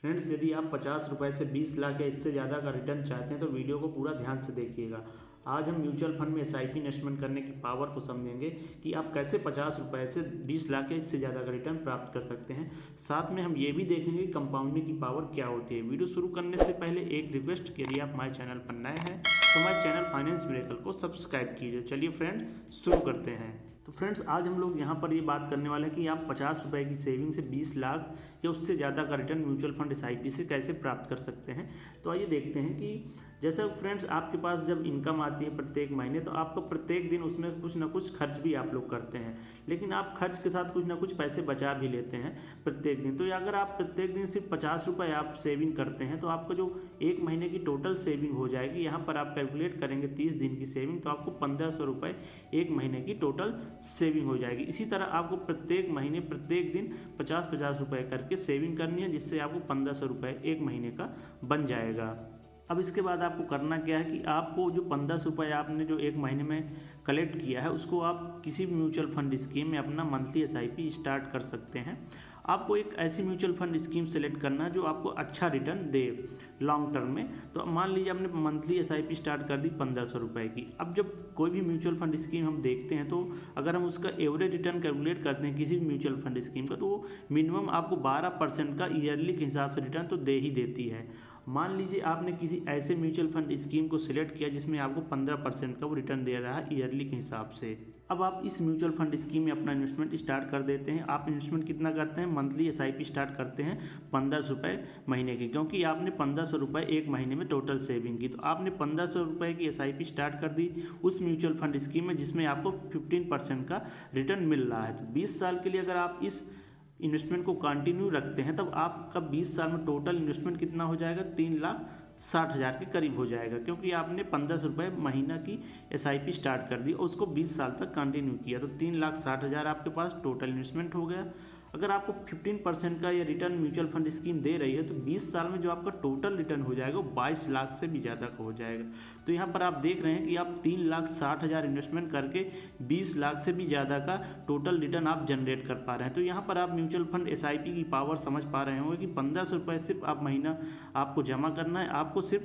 Friends, यदि आप 50 रुपये से 20 लाख या इससे ज़्यादा का रिटर्न चाहते हैं तो वीडियो को पूरा ध्यान से देखिएगा। आज हम म्यूचुअल फंड में एसआईपी इन्वेस्टमेंट करने की पावर को समझेंगे कि आप कैसे 50 रुपये से 20 लाख या इससे ज़्यादा का रिटर्न प्राप्त कर सकते हैं। साथ में हम ये भी देखेंगे कि कंपाउंडिंग की पावर क्या होती है। वीडियो शुरू करने से पहले एक रिक्वेस्ट कि यदि आप हमारे चैनल पर नए हैं तो हमारे चैनल फाइनेंस मिरेकल को सब्सक्राइब कीजिए। चलिए फ्रेंड्स, शुरू करते हैं। तो फ्रेंड्स, आज हम लोग यहाँ पर ये बात करने वाले हैं कि आप 50 रुपये की सेविंग से 20 लाख या उससे ज़्यादा का रिटर्न म्यूचुअल फंड एसआईपी से कैसे प्राप्त कर सकते हैं। तो आइए देखते हैं कि जैसे फ्रेंड्स, आपके पास जब इनकम आती है प्रत्येक महीने तो आपको प्रत्येक दिन उसमें कुछ ना कुछ खर्च भी आप लोग करते हैं, लेकिन आप खर्च के साथ कुछ ना कुछ पैसे बचा भी लेते हैं प्रत्येक दिन। तो अगर आप प्रत्येक दिन सिर्फ 50 रुपये आप सेविंग करते हैं तो आपको जो एक महीने की टोटल सेविंग हो जाएगी, यहाँ पर आप कैलकुलेट करेंगे 30 दिन की सेविंग, तो आपको 1500 रुपये एक महीने की टोटल सेविंग हो जाएगी। इसी तरह आपको प्रत्येक महीने प्रत्येक दिन 50-50 रुपये करके सेविंग करनी है, जिससे आपको 1500 रुपये एक महीने का बन जाएगा। अब इसके बाद आपको करना क्या है कि आपको जो 1500 रुपये आपने जो एक महीने में कलेक्ट किया है उसको आप किसी भी म्यूचुअल फंड स्कीम में अपना मंथली एसआईपी स्टार्ट कर सकते हैं। आपको एक ऐसी म्यूचुअल फंड स्कीम सेलेक्ट करना है जो आपको अच्छा रिटर्न दे लॉन्ग टर्म में। तो मान लीजिए आपने मंथली एसआईपी स्टार्ट कर दी 1500 रुपये की। अब जब कोई भी म्यूचुअल फंड स्कीम हम देखते हैं तो अगर हम उसका एवरेज रिटर्न कैलकुलेट करते हैं किसी भी म्यूचुअल फंड स्कीम का, तो वो मिनिमम आपको 12% का ईयरली के हिसाब से रिटर्न तो दे ही देती है। मान लीजिए आपने किसी ऐसे म्यूचुअल फंड स्कीम को सिलेक्ट किया जिसमें आपको 15% का वो रिटर्न दे रहा है ईयरली के हिसाब से। अब आप इस म्यूचुअल फंड स्कीम में अपना इन्वेस्टमेंट स्टार्ट कर देते हैं। आप इन्वेस्टमेंट कितना करते हैं? मंथली एसआईपी स्टार्ट करते हैं 1500 रुपये महीने की, क्योंकि आपने 1500 रुपये एक महीने में टोटल सेविंग की। तो आपने 1500 रुपये की एसआईपी स्टार्ट कर दी उस म्यूचुअल फंड स्कीम में जिसमें आपको 15% का रिटर्न मिल रहा है। तो 20 साल के लिए अगर आप इस इन्वेस्टमेंट को कंटिन्यू रखते हैं तब आपका 20 साल में टोटल इन्वेस्टमेंट कितना हो जाएगा? 3,60,000 के करीब हो जाएगा, क्योंकि आपने 1500 रुपये महीना की एसआईपी स्टार्ट कर दी और उसको 20 साल तक कंटिन्यू किया। तो 3,60,000 आपके पास टोटल इन्वेस्टमेंट हो गया। अगर आपको 15% का ये रिटर्न म्यूचुअल फंड स्कीम दे रही है तो 20 साल में जो आपका टोटल रिटर्न हो जाएगा वो 22 लाख से भी ज़्यादा का हो जाएगा। तो यहाँ पर आप देख रहे हैं कि आप 3,60,000 इन्वेस्टमेंट करके 20 लाख से भी ज़्यादा का टोटल रिटर्न आप जनरेट कर पा रहे हैं। तो यहाँ पर आप म्यूचुअल फंड एसआईपी की पावर समझ पा रहे होंगे कि 1500 रुपये सिर्फ आप महीना आपको जमा करना है, आपको सिर्फ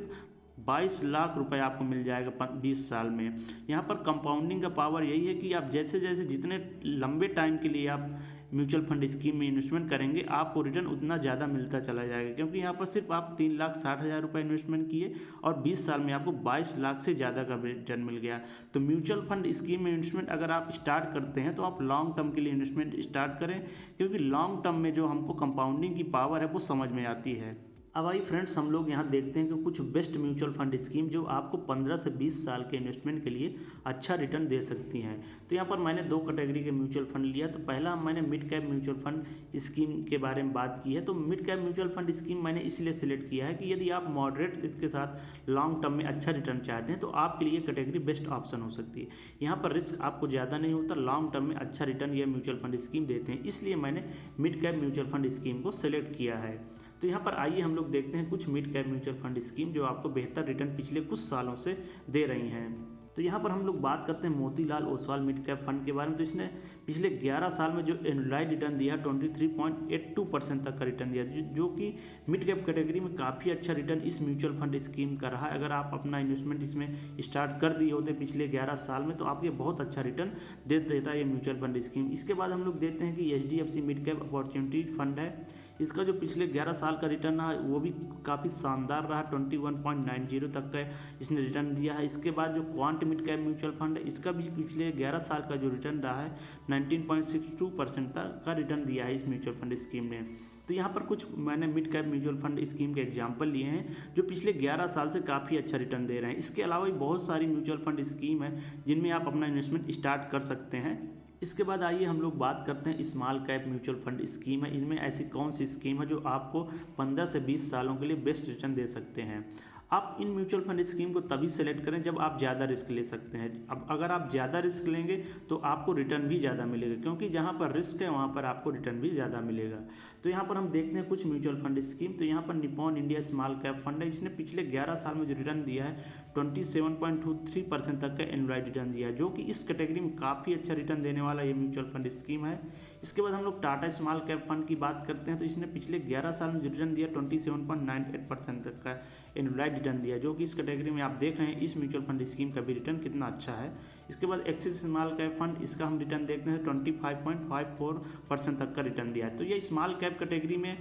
22 लाख रुपए आपको मिल जाएगा 20 साल में। यहाँ पर कंपाउंडिंग का पावर यही है कि आप जैसे जैसे जितने लंबे टाइम के लिए आप म्यूचुअल फंड स्कीम में इन्वेस्टमेंट करेंगे आपको रिटर्न उतना ज़्यादा मिलता चला जाएगा, क्योंकि यहाँ पर सिर्फ आप 3,60,000 रुपये इन्वेस्टमेंट किए और 20 साल में आपको 22 लाख से ज़्यादा का रिटर्न मिल गया। तो म्यूचुअल फंड स्कीम में इन्वेस्टमेंट अगर आप स्टार्ट करते हैं तो आप लॉन्ग टर्म के लिए इन्वेस्टमेंट स्टार्ट करें, क्योंकि लॉन्ग टर्म में जो हमको कंपाउंडिंग की पावर है वो समझ में आती है। अब आइए फ्रेंड्स, हम लोग यहाँ देखते हैं कि कुछ बेस्ट म्यूचुअल फंड स्कीम जो आपको 15 से 20 साल के इन्वेस्टमेंट के लिए अच्छा रिटर्न दे सकती हैं। तो यहाँ पर मैंने 2 कैटेगरी के म्यूचुअल फंड लिया। तो पहला मैंने mid cap mutual fund scheme के बारे में बात की है। तो mid cap mutual fund scheme मैंने इसलिए सिलेक्ट किया है कि यदि आप मॉडरेट इसके साथ लॉन्ग टर्म में अच्छा रिटर्न चाहते हैं तो आपके लिए कैटेगरी बेस्ट ऑप्शन हो सकती है। यहाँ पर रिस्क आपको ज़्यादा नहीं होता, लॉन्ग टर्म में अच्छा रिटर्न ये म्यूचुअल फंड स्कीम देते हैं, इसलिए मैंने mid cap mutual fund scheme को सिलेक्ट किया है। तो यहाँ पर आइए हम लोग देखते हैं कुछ mid cap mutual fund scheme जो आपको बेहतर रिटर्न पिछले कुछ सालों से दे रही हैं। तो यहाँ पर हम लोग बात करते हैं Motilal Oswal mid cap fund के बारे में। तो इसने पिछले 11 साल में जो एनुअलाइज रिटर्न दिया 23.82% तक का रिटर्न दिया, जो कि मिड कैप कैटेगरी में काफ़ी अच्छा रिटर्न इस म्यूचुअल फंड स्कीम का रहा है। अगर आप अपना इन्वेस्टमेंट इसमें स्टार्ट कर दिए होते पिछले 11 साल में तो आपके बहुत अच्छा रिटर्न दे देता है ये म्यूचुअल फंड स्कीम। इसके बाद हम लोग देखते हैं कि HDFC mid cap opportunity fund है। इसका जो पिछले 11 साल का रिटर्न है वो भी काफ़ी शानदार रहा, 21.90 तक का इसने रिटर्न दिया है। इसके बाद जो quant mid cap mutual fund है इसका भी पिछले 11 साल का जो रिटर्न रहा है 19.62% तक का रिटर्न दिया है इस म्यूचुअल फंड स्कीम ने। तो यहाँ पर कुछ मैंने mid cap mutual fund scheme के एग्जाम्पल लिए हैं जो पिछले 11 साल से काफ़ी अच्छा रिटर्न दे रहे हैं। इसके अलावा भी बहुत सारी म्यूचुअल फंड स्कीम है जिनमें आप अपना इन्वेस्टमेंट स्टार्ट कर सकते हैं। इसके बाद आइए हम लोग बात करते हैं small cap mutual fund scheme है। इनमें ऐसी कौन सी स्कीम है जो आपको 15 से 20 सालों के लिए बेस्ट रिटर्न दे सकते हैं। आप इन म्यूचुअल फंड स्कीम को तभी सेलेक्ट करें जब आप ज़्यादा रिस्क ले सकते हैं। अब अगर आप ज़्यादा रिस्क लेंगे तो आपको रिटर्न भी ज़्यादा मिलेगा, क्योंकि जहाँ पर रिस्क है वहाँ पर आपको रिटर्न भी ज़्यादा मिलेगा। तो यहाँ पर हम देखते हैं कुछ म्यूचुअल फंड स्कीम। तो यहाँ पर Nippon India small cap fund है, इसने पिछले 11 साल में जो रिटर्न दिया है 27.23% तक का एनुअलाइज रिटर्न दिया है, जो कि इस कैटेगरी में काफ़ी अच्छा रिटर्न देने वाला ये म्यूचुअल फंड स्कीम है। इसके बाद हम लोग टाटा स्मॉल कैप फंड की बात करते हैं, तो इसने पिछले 11 साल में जो रिटर्न दिया 27.98% तक का एनुअलाइज रिटर्न दिया, जो कि इस कैटेगरी में आप देख रहे हैं इस म्यूचुअल फंड स्कीम का भी रिटर्न कितना अच्छा है। इसके बाद एक्सिस स्मॉल कैप फंड, इसका हम रिटर्न देखते हैं 25.54% तक का रिटर्न दिया है। तो ये स्मॉल कैप कैटेगरी में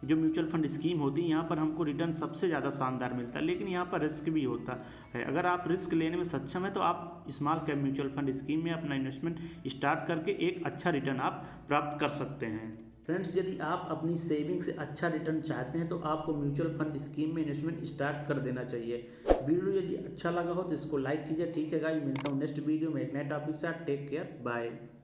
जो म्यूचुअल फंड स्कीम होती है यहाँ पर हमको रिटर्न सबसे ज़्यादा शानदार मिलता है, लेकिन यहाँ पर रिस्क भी होता है। अगर आप रिस्क लेने में सक्षम है तो आप small cap mutual fund scheme में अपना इन्वेस्टमेंट स्टार्ट करके एक अच्छा रिटर्न आप प्राप्त कर सकते हैं। फ्रेंड्स, यदि आप अपनी सेविंग से अच्छा रिटर्न चाहते हैं तो आपको म्यूचुअल फंड स्कीम में इन्वेस्टमेंट स्टार्ट कर देना चाहिए। वीडियो यदि अच्छा लगा हो तो इसको लाइक कीजिए। ठीक है गाइस, मिलता हूँ नेक्स्ट वीडियो में एक नए टॉपिक के साथ। Take care, bye.